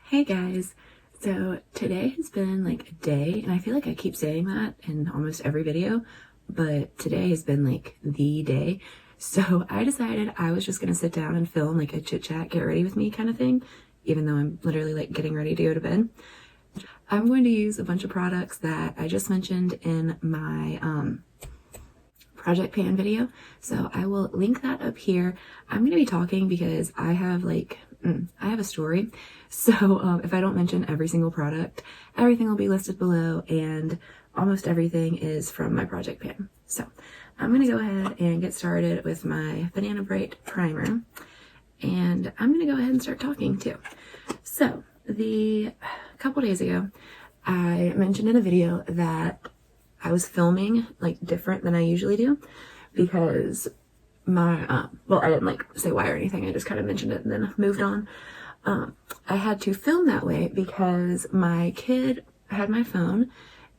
Hey guys, so today has been like a day, and I feel like I keep saying that in almost every video, but today has been like the day. So I decided I was just gonna sit down and film like a chit chat, get ready with me kind of thing, even though I'm literally like getting ready to go to bed. I'm going to use a bunch of products that I just mentioned in my project pan video, so I will link that up here. I'm going to be talking because I have a story, so if I don't mention every single product, everything will be listed below, and almost everything is from my project pan. So I'm going to go ahead and get started with my Banana Bright primer, and I'm going to go ahead and start talking too. So a couple days ago, I mentioned in a video that I was filming like different than I usually do because my I didn't like say why or anything, I just kind of mentioned it and then moved on. I had to film that way because my kid had my phone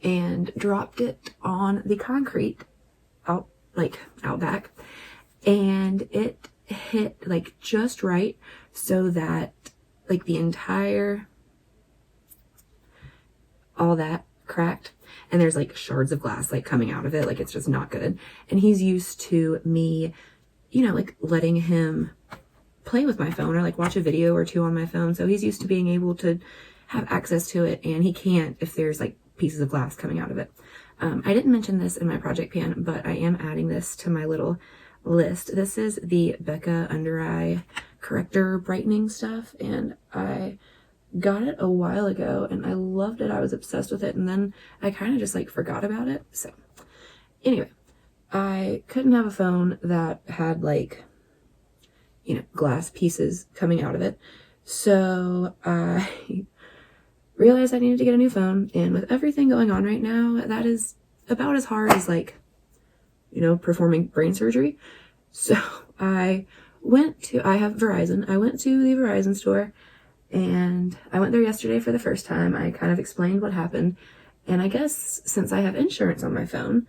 and dropped it on the concrete out back, and it hit like just right so that like the entire all that cracked, and there's like shards of glass like coming out of it, like it's just not good. And he's used to me, like letting him play with my phone or like watch a video or two on my phone, so he's used to being able to have access to it, and he can't if there's like pieces of glass coming out of it. I didn't mention this in my project pan, but I am adding this to my little list. This is the Becca under eye corrector brightening stuff, and I got it a while ago and I loved it. I was obsessed with it, and then I kind of just like forgot about it. So anyway, I couldn't have a phone that had like glass pieces coming out of it, so I realized I needed to get a new phone. And with everything going on right now, that is about as hard as performing brain surgery. So I have Verizon. I went to the Verizon store, and I went there yesterday for the first time. I kind of explained what happened, and I guess since I have insurance on my phone,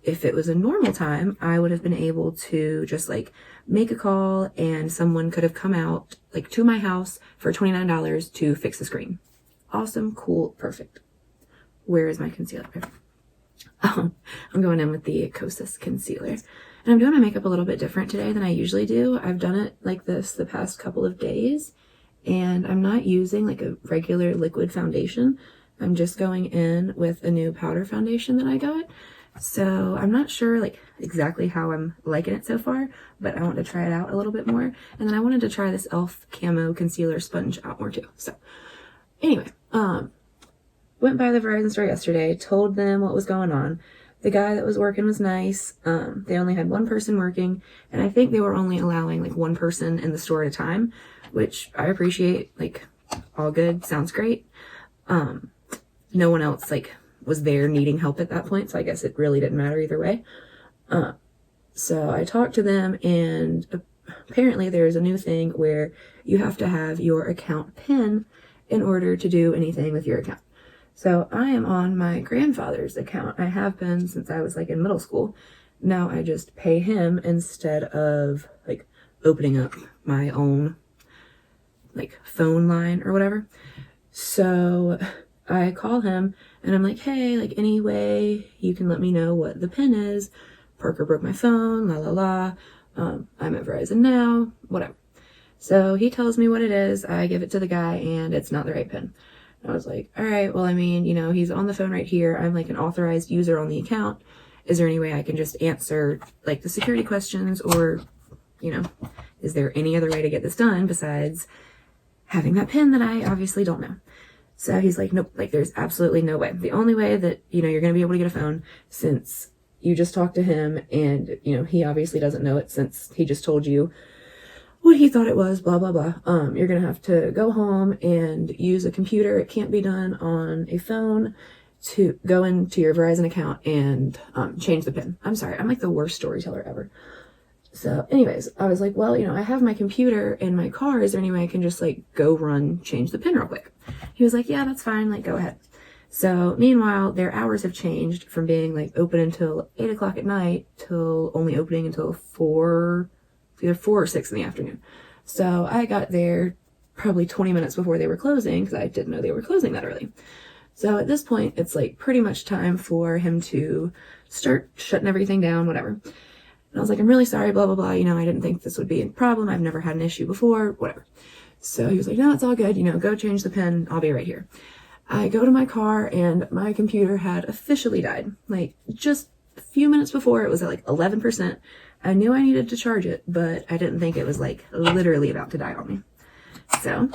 if it was a normal time, I would have been able to just like make a call and someone could have come out like to my house for $29 to fix the screen. Awesome, cool, perfect. Where is my concealer? I'm going in with the Kosas concealer, and I'm doing my makeup a little bit different today than I usually do. I've done it like this the past couple of days, and I'm not using like a regular liquid foundation. I'm just going in with a new powder foundation that I got. So I'm not sure like exactly how I'm liking it so far, but I want to try it out a little bit more. And then I wanted to try this e.l.f. Camo Concealer Sponge out more too. So anyway, went by the Verizon store yesterday, told them what was going on. The guy that was working was nice. They only had one person working, and I think they were only allowing like one person in the store at a time, which I appreciate. Like, all good, sounds great. No one else like was there needing help at that point, so I guess it really didn't matter either way. So I talked to them, and apparently there's a new thing where you have to have your account PIN in order to do anything with your account. So I am on my grandfather's account. I have been since I was like in middle school. Now I just pay him instead of like opening up my own like phone line or whatever. So I call him and I'm like, hey, like any way you can let me know what the PIN is? Parker broke my phone, la la la. I'm at Verizon now, whatever. So he tells me what it is. I give it to the guy, and it's not the right PIN. I was like, all right, well, I mean, he's on the phone right here. I'm like an authorized user on the account. Is there any way I can just answer like the security questions, or, is there any other way to get this done besides having that PIN that I obviously don't know? So he's like, nope, like there's absolutely no way. The only way that, you're going to be able to get a phone, since you just talked to him and, he obviously doesn't know it since he just told you what he thought it was, blah, blah, blah. You're going to have to go home and use a computer. It can't be done on a phone. To go into your Verizon account and change the PIN. I'm sorry, I'm like the worst storyteller ever. So anyways, I was like, well, I have my computer in my car. Is there any way I can just like go change the PIN real quick? He was like, yeah, that's fine. Like, go ahead. So meanwhile, their hours have changed from being like open until 8 o'clock at night till only opening until either 4 or 6 in the afternoon. So I got there probably 20 minutes before they were closing, because I didn't know they were closing that early. So at this point, it's like pretty much time for him to start shutting everything down, whatever. And I was like, I'm really sorry, blah, blah, blah. You know, I didn't think this would be a problem. I've never had an issue before, whatever. So he was like, no, it's all good. You know, go change the pin. I'll be right here. I go to my car and my computer had officially died. Like just a few minutes before, it was at like 11%. I knew I needed to charge it, but I didn't think it was like literally about to die on me. So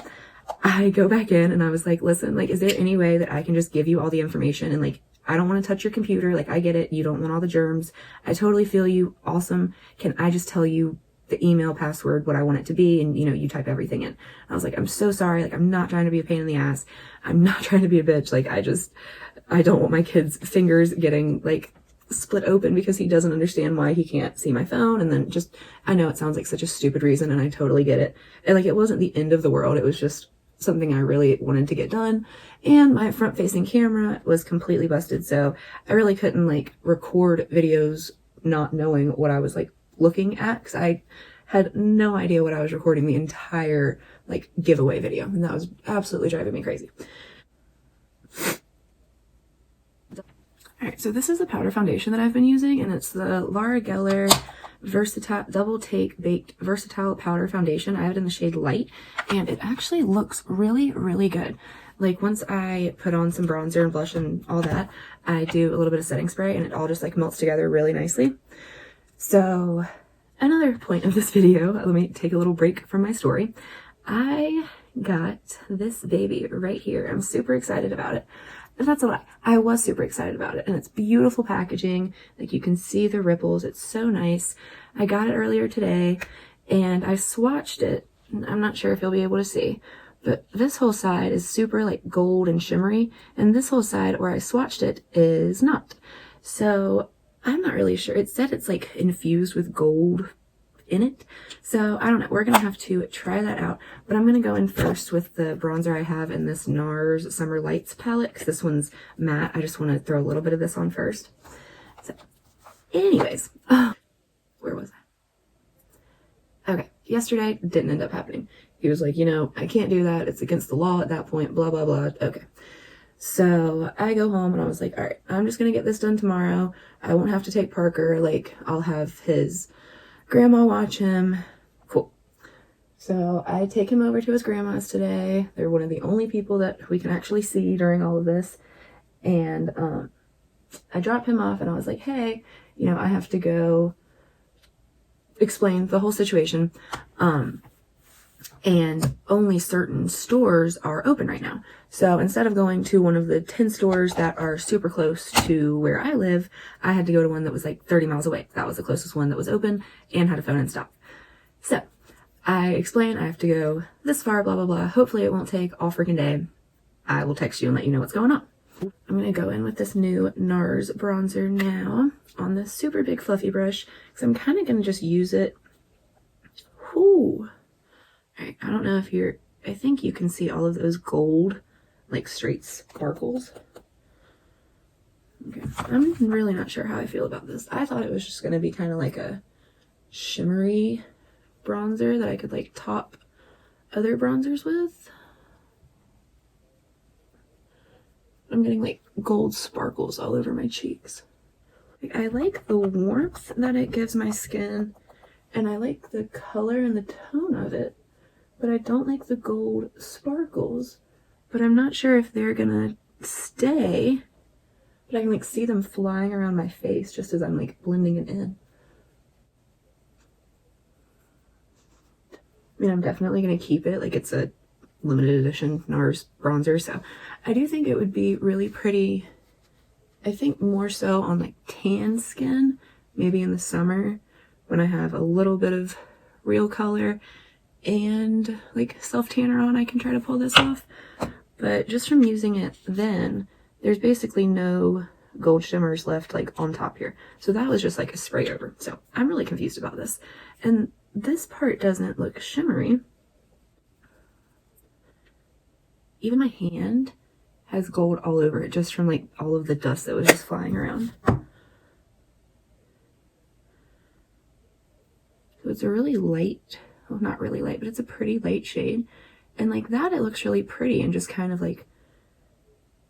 I go back in and I was like, listen, like, is there any way that I can just give you all the information? And like, I don't want to touch your computer. Like, I get it. You don't want all the germs. I totally feel you. Awesome. Can I just tell you the email password, what I want it to be? And, you know, you type everything in. I was like, I'm so sorry. Like, I'm not trying to be a pain in the ass. I'm not trying to be a bitch. Like, I don't want my kid's fingers getting like split open because he doesn't understand why he can't see my phone. And then just, I know it sounds like such a stupid reason and I totally get it. And like, it wasn't the end of the world. It was just something I really wanted to get done. And my front facing camera was completely busted. So I really couldn't like record videos not knowing what I was like looking at, because I had no idea what I was recording the entire like giveaway video. And that was absolutely driving me crazy. Alright, so this is the powder foundation that I've been using, and it's the Laura Geller Versatile Double Take Baked Versatile Powder Foundation. I have it in the shade Light, and it actually looks really, really good. Like, once I put on some bronzer and blush and all that, I do a little bit of setting spray, and it all just like melts together really nicely. So, another point of this video, let me take a little break from my story. I got this baby right here. I'm super excited about it. That's a lie. I was super excited about it, and it's beautiful packaging. Like, you can see the ripples. It's so nice. I got it earlier today, and I swatched it. I'm not sure if you'll be able to see, but this whole side is super like gold and shimmery, and this whole side where I swatched it is not. So I'm not really sure. It said it's like infused with gold in it. So I don't know. We're going to have to try that out. But I'm going to go in first with the bronzer I have in this NARS Summer Lights palette, because this one's matte. I just want to throw a little bit of this on first. So anyways, where was I? Okay. Yesterday didn't end up happening. He was like, you know, I can't do that. It's against the law at that point, blah, blah, blah. Okay. So I go home and I was like, all right, I'm just going to get this done tomorrow. I won't have to take Parker. Like, I'll have his grandma watch him. Cool. So I take him over to his grandma's today. They're one of the only people that we can actually see during all of this. And I drop him off and I was like, hey, you know, I have to go explain the whole situation. And only certain stores are open right now. So instead of going to one of the 10 stores that are super close to where I live, I had to go to one that was like 30 miles away. That was the closest one that was open and had a phone in stock. So I explain I have to go this far, blah, blah, blah. Hopefully it won't take all freaking day. I will text you and let you know what's going on. I'm going to go in with this new NARS bronzer now on this super big fluffy brush, because I'm kind of going to just use it. Whoo. Alright, I don't know if I think you can see all of those gold, like straight sparkles. Okay, I'm really not sure how I feel about this. I thought it was just going to be kind of like a shimmery bronzer that I could like top other bronzers with. I'm getting like gold sparkles all over my cheeks. Like, I like the warmth that it gives my skin, and I like the color and the tone of it. But I don't like the gold sparkles. But I'm not sure if they're gonna stay. But I can like see them flying around my face just as I'm like blending it in. I mean, I'm definitely gonna keep it. Like, it's a limited edition NARS bronzer. So I do think it would be really pretty. I think more so on like tan skin. Maybe in the summer when I have a little bit of real color and like self tanner on, I can try to pull this off. But just from using it then, there's basically no gold shimmers left like on top here. So that was just like a spray over. So I'm really confused about this. And this part doesn't look shimmery. Even my hand has gold all over it just from like all of the dust that was just flying around. So it's a really light, well, not really light, but it's a pretty light shade. And like that, it looks really pretty and just kind of like,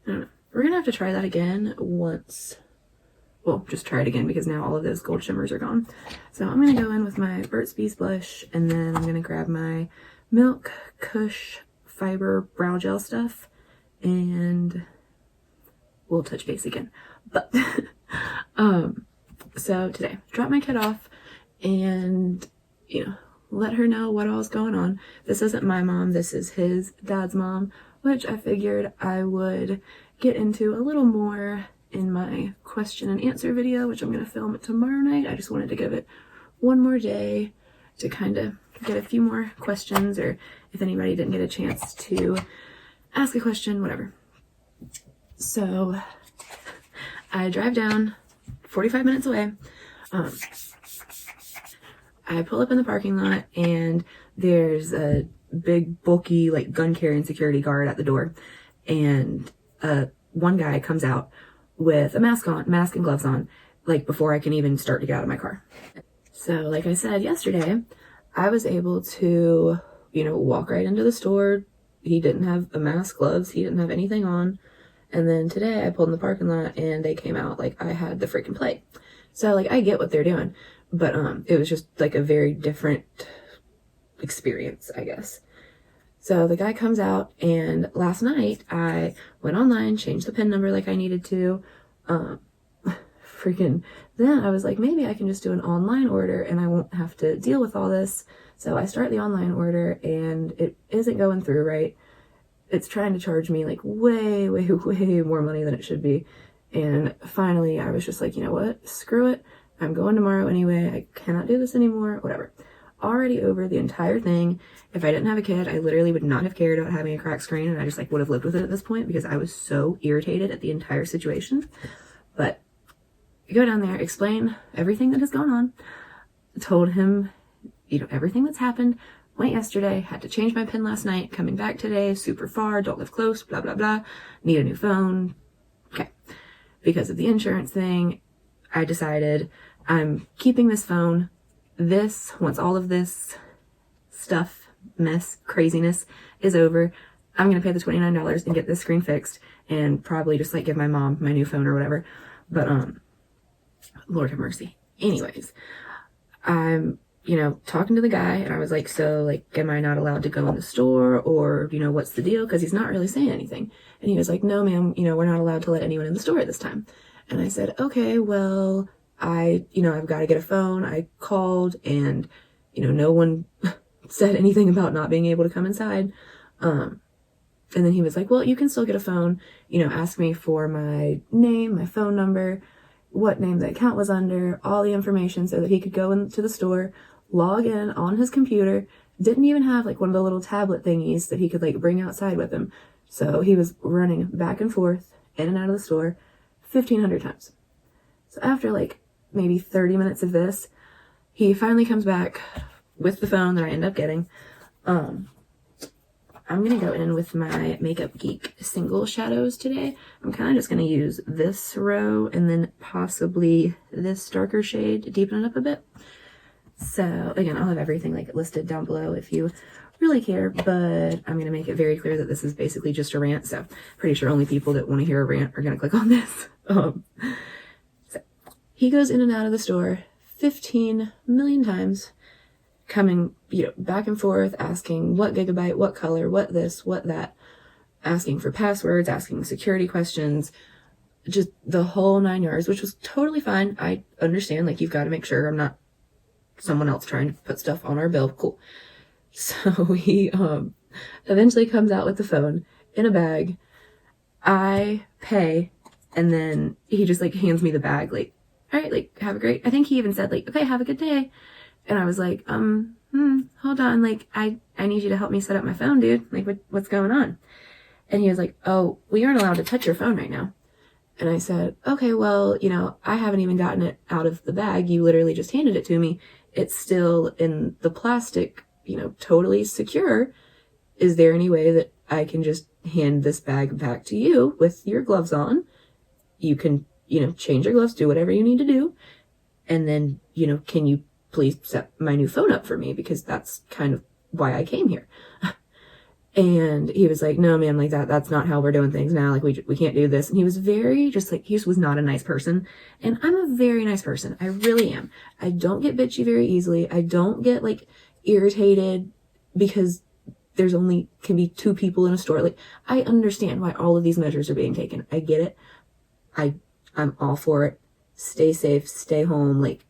I don't know. We're gonna have to try that again once. Well, just try it again because now all of those gold shimmers are gone. So I'm gonna go in with my Burt's Bees blush, and then I'm gonna grab my Milk Kush Fiber Brow Gel stuff, and we'll touch base again. But so today, drop my kid off and, you know, let her know what all's going on. This isn't my mom, this is his dad's mom, which I figured I would get into a little more in my question and answer video, which I'm going to film tomorrow night. I just wanted to give it one more day to kind of get a few more questions, or if anybody didn't get a chance to ask a question, whatever. So I drive down 45 minutes away. I pull up in the parking lot, and there's a big, bulky, like, gun-carrying security guard at the door. And one guy comes out with a mask and gloves on, like, before I can even start to get out of my car. So, like I said yesterday, I was able to, you know, walk right into the store. He didn't have a mask, gloves, he didn't have anything on. And then today I pulled in the parking lot, and they came out like I had the freaking plague. So, like, I get what they're doing. But it was just like a very different experience, I guess. So the guy comes out, and last night I went online, changed the PIN number like I needed to. Then I was like, maybe I can just do an online order and I won't have to deal with all this. So I start the online order, and it isn't going through right. It's trying to charge me like way, way, way more money than it should be. And finally I was just like, you know what? Screw it. I'm going tomorrow anyway. I cannot do this anymore. Whatever. Already over the entire thing. If I didn't have a kid, I literally would not have cared about having a cracked screen, and I just like would have lived with it at this point because I was so irritated at the entire situation. But I go down there, explain everything that has gone on, told him, you know, everything that's happened. Went yesterday, had to change my PIN last night, coming back today, super far, don't live close, blah, blah, blah. Need a new phone. Okay. Because of the insurance thing, I decided I'm keeping this phone. Once all of this stuff, mess, craziness is over, I'm going to pay the $29 and get this screen fixed, and probably just like give my mom my new phone or whatever. But, Lord have mercy. Anyways, I'm, you know, talking to the guy, and I was like, so, like, am I not allowed to go in the store, or, you know, what's the deal? Because he's not really saying anything. And he was like, no, ma'am, you know, we're not allowed to let anyone in the store at this time. And I said, okay, well, I've got to get a phone. I called, and, you know, no one said anything about not being able to come inside. And then he was like, well, you can still get a phone, you know, ask me for my name, my phone number, what name the account was under, all the information, so that he could go into the store, log in on his computer. Didn't even have like one of the little tablet thingies that he could like bring outside with him. So he was running back and forth in and out of the store 1,500 times. So after like maybe 30 minutes of this, he finally comes back with the phone that I end up getting. I'm going to go in with my Makeup Geek single shadows today. I'm kind of just going to use this row and then possibly this darker shade to deepen it up a bit. So again, I'll have everything like listed down below if you really care, but I'm going to make it very clear that this is basically just a rant. So pretty sure only people that want to hear a rant are going to click on this. So he goes in and out of the store 15 million times, coming, you know, back and forth, asking what gigabyte, what color, what this, what that, asking for passwords, asking security questions, just the whole 9 yards, which was totally fine. I understand, like, you've got to make sure I'm not someone else trying to put stuff on our bill. Cool. So he eventually comes out with the phone in a bag. I pay, and then he just like hands me the bag, like, all right, like, have a great, I think he even said like, okay, have a good day. And I was like, hold on, like, I need you to help me set up my phone, dude. Like, what's going on? And he was like, oh, we aren't allowed to touch your phone right now. And I said, okay, well, you know, I haven't even gotten it out of the bag. You literally just handed it to me. It's still in the plastic, you know, totally secure. Is there any way that I can just hand this bag back to you with your gloves on? You can, you know, change your gloves, do whatever you need to do. And then, you know, can you please set my new phone up for me? Because that's kind of why I came here. And he was like, no, man, like that's not how we're doing things now. Like we can't do this. And he was very just like, he just was not a nice person. And I'm a very nice person. I really am. I don't get bitchy very easily. I don't get like irritated because there's only can be 2 people in a store. Like I understand why all of these measures are being taken. I get it. I'm all for it. Stay safe, stay home, like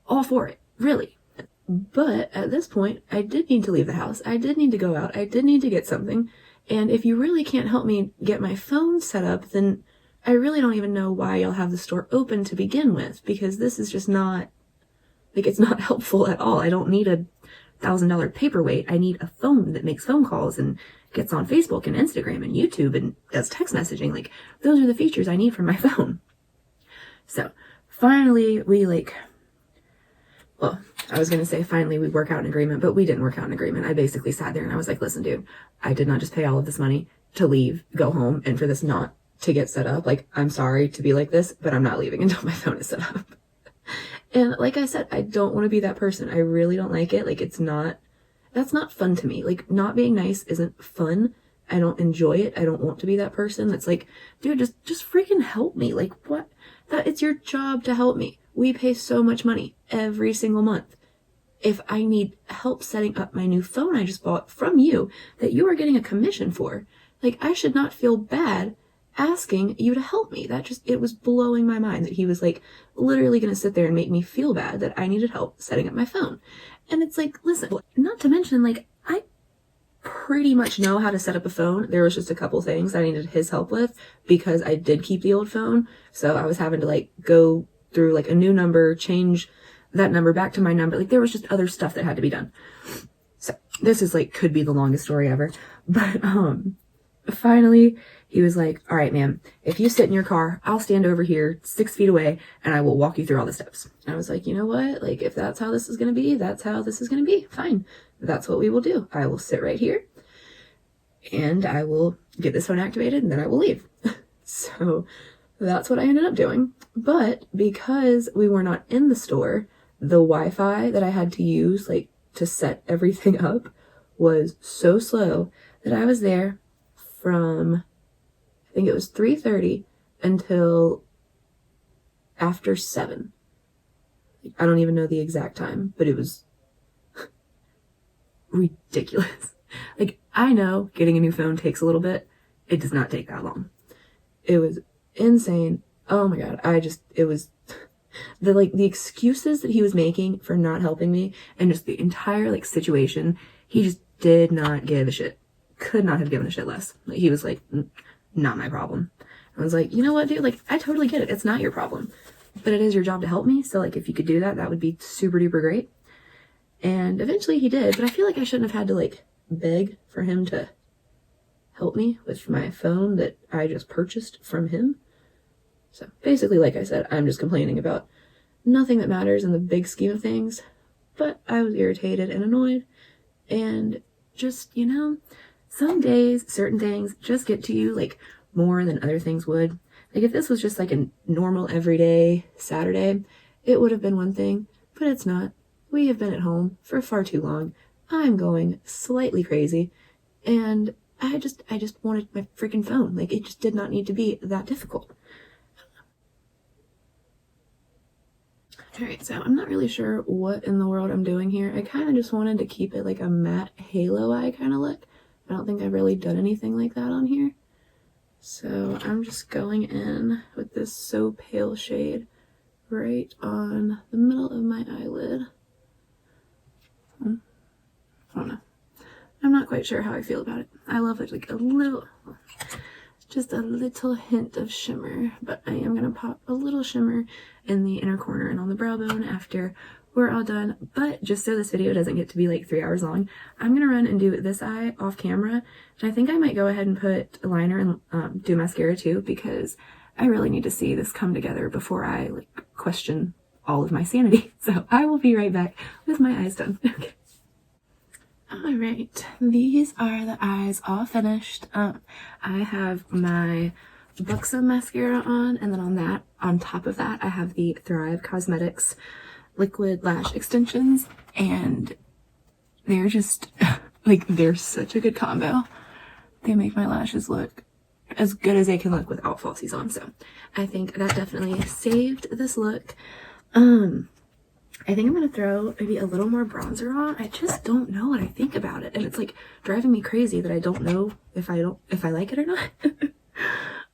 all for it, really. But at this point, I did need to leave the house. I did need to go out. I did need to get something. And if you really can't help me get my phone set up, then I really don't even know why y'all have the store open to begin with, because this is just not, like, it's not helpful at all. I don't need a $1,000 paperweight. I need a phone that makes phone calls and gets on Facebook and Instagram and YouTube and does text messaging. Like, those are the features I need from my phone. So finally, I was going to say finally we work out an agreement, but we didn't work out an agreement. I basically sat there and I was like, listen, dude, I did not just pay all of this money to leave, go home, and for this not to get set up. Like, I'm sorry to be like this, but I'm not leaving until my phone is set up. And like I said, I don't want to be that person. I really don't like it. Like, that's not fun to me. Like, not being nice isn't fun. I don't enjoy it. I don't want to be that person that's like, dude, just freaking help me. Like, what? It's your job to help me. We pay so much money every single month. If I need help setting up my new phone I just bought from you that you are getting a commission for, like, I should not feel bad asking you to help me. It was blowing my mind that he was like literally going to sit there and make me feel bad that I needed help setting up my phone. And it's like, listen, not to mention, like, I pretty much know how to set up a phone. There was just a couple things I needed his help with because I did keep the old phone. So I was having to like go through like a new number, change that number back to my number. Like, there was just other stuff that had to be done. So this is like, could be the longest story ever. But finally he was like, all right, ma'am, if you sit in your car, I'll stand over here 6 feet away and I will walk you through all the steps. And I was like, you know what? Like, if that's how this is going to be, that's how this is going to be. Fine. That's what we will do. I will sit right here and I will get this phone activated and then I will leave. So that's what I ended up doing. But because we were not in the store, the Wi-Fi that I had to use, like, to set everything up was so slow that I was there from, I think it was 3:30 until after 7. I don't even know the exact time, but it was ridiculous. Like, I know getting a new phone takes a little bit. It does not take that long. It was insane. Oh my God. It was the excuses that he was making for not helping me and just the entire like situation. He just did not give a shit. Could not have given a shit less. Like, he was like, not my problem. I was like, you know what, dude? Like, I totally get it. It's not your problem, but it is your job to help me. So like, if you could do that, that would be super duper great. And eventually he did, but I feel like I shouldn't have had to like beg for him to help me with my phone that I just purchased from him. So basically, like I said, I'm just complaining about nothing that matters in the big scheme of things, but I was irritated and annoyed, and just, you know, some days, certain things just get to you like more than other things would. Like, if this was just like a normal everyday Saturday, it would have been one thing, but it's not. We have been at home for far too long. I'm going slightly crazy, and I just wanted my freaking phone. Like, it just did not need to be that difficult. Alright, so I'm not really sure what in the world I'm doing here. I kind of just wanted to keep it like a matte halo eye kind of look. I don't think I've really done anything like that on here. So I'm just going in with this So Pale shade right on the middle of my eyelid. I don't know. I'm not quite sure how I feel about it. I love it, like just a little hint of shimmer, but I am going to pop a little shimmer in the inner corner and on the brow bone after we're all done. But just so this video doesn't get to be like 3 hours long, I'm going to run and do this eye off camera. And I think I might go ahead and put a liner and do mascara too, because I really need to see this come together before I like question all of my sanity. So I will be right back with my eyes done. Okay. Alright, these are the eyes all finished. I have my Buxom mascara on, and then on top of that, I have the Thrive Cosmetics liquid lash extensions, and they're just Like, they're such a good combo. They make my lashes look as good as they can look without falsies on. So I think that definitely saved this look. I think I'm gonna throw maybe a little more bronzer on. I just don't know what I think about it, and it's like driving me crazy that I don't know if I like it or not.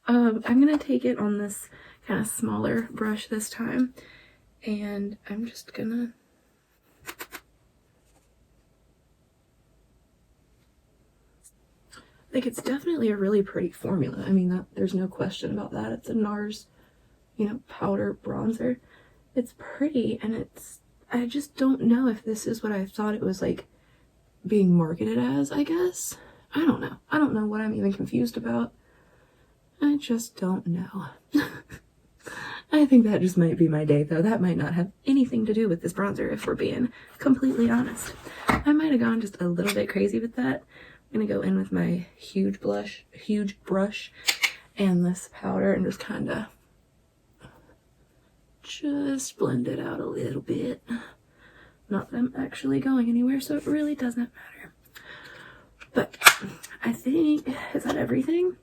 I'm gonna take it on this kind of smaller brush this time, and I'm just gonna like, it's definitely a really pretty formula. I mean, there's no question about that. It's a NARS, powder bronzer. It's pretty, and I just don't know if this is what I thought it was like being marketed as, I guess. I don't know. I don't know what I'm even confused about. I just don't know. I think that just might be my day, though. That might not have anything to do with this bronzer, if we're being completely honest. I might have gone just a little bit crazy with that. I'm gonna go in with my huge brush and this powder and just kind of just blend it out a little bit. Not that I'm actually going anywhere, so it really doesn't matter. But I think, is that everything?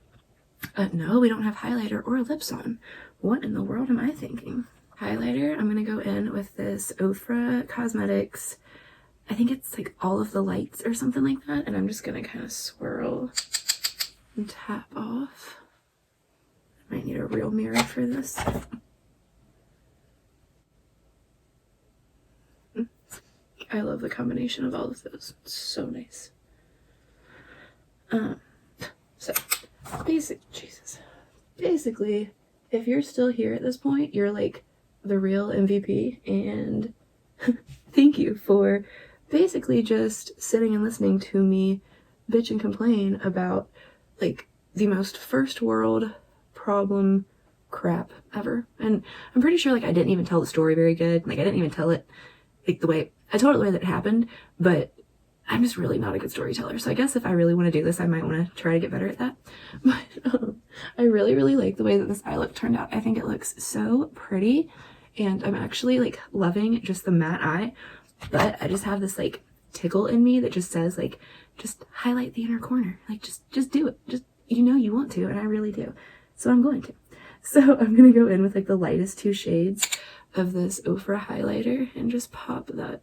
No, we don't have highlighter or lips on. What in the world am I thinking? Highlighter, I'm gonna go in with this Ofra Cosmetics. I think it's like All of the Lights or something like that. And I'm just gonna kind of swirl and tap off. I might need a real mirror for this. I love the combination of all of those. It's so nice. So basically, if you're still here at this point, you're like the real MVP, and thank you for basically just sitting and listening to me bitch and complain about like the most first world problem crap ever. And I'm pretty sure like I didn't even tell the story very good. Like I didn't even tell it like the way I told it, the way that it happened, but I'm just really not a good storyteller. So I guess if I really want to do this, I might want to try to get better at that. But I really like the way that this eye look turned out. I think it looks so pretty, and I'm actually like loving just the matte eye. But I just have this like tickle in me that just says like, just highlight the inner corner. Like just do it. Just, you want to, and I really do. So I'm going to. So I'm going to go in with like the lightest 2 shades of this Ofra highlighter and just pop that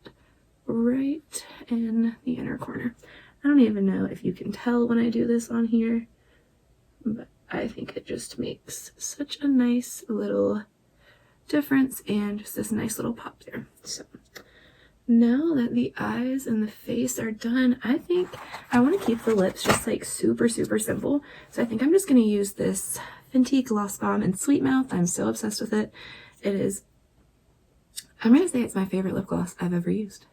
right in the inner corner. I don't even know if you can tell when I do this on here, but I think it just makes such a nice little difference and just this nice little pop there. So now that the eyes and the face are done, I think I want to keep the lips just like super simple. So I think I'm just going to use this Fenty Gloss Bomb in Sweet Mouth. I'm so obsessed with it. It is, I'm going to say it's my favorite lip gloss I've ever used.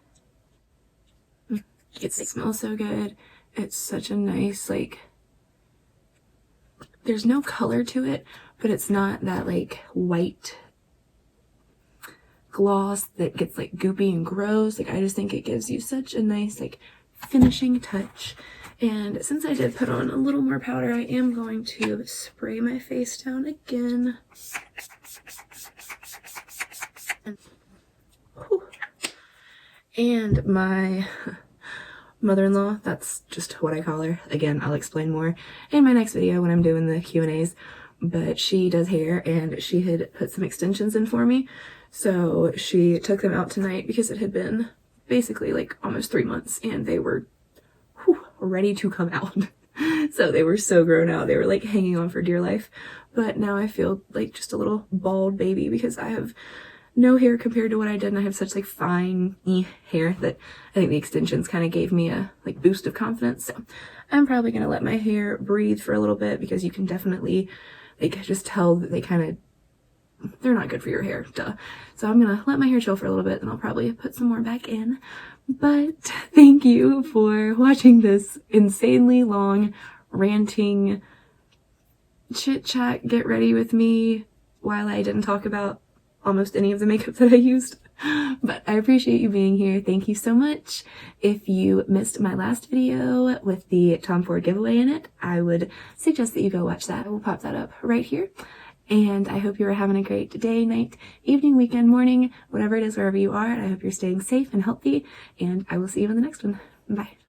It smells so good. It's such a nice, like, there's no color to it, but it's not that like white gloss that gets like goopy and gross. Like, I just think it gives you such a nice like finishing touch. And since I did put on a little more powder, I am going to spray my face down again. And my mother-in-law, that's just what I call her. Again, I'll explain more in my next video when I'm doing the Q&As. But she does hair, and she had put some extensions in for me. So she took them out tonight because it had been basically like almost 3 months, and they were ready to come out. So they were so grown out. They were like hanging on for dear life. But now I feel like just a little bald baby because I have no hair compared to what I did, and I have such like fine hair that I think the extensions kind of gave me a like boost of confidence. So I'm probably gonna let my hair breathe for a little bit because you can definitely like just tell that they're not good for your hair, duh. So I'm gonna let my hair chill for a little bit, and I'll probably put some more back in. But thank you for watching this insanely long ranting chit chat get ready with me while I didn't talk about almost any of the makeup that I used. But I appreciate you being here. Thank you so much. If you missed my last video with the Tom Ford giveaway in it, I would suggest that you go watch that. I will pop that up right here. And I hope you are having a great day, night, evening, weekend, morning, whatever it is, wherever you are. I hope you're staying safe and healthy, and I will see you in the next one. Bye.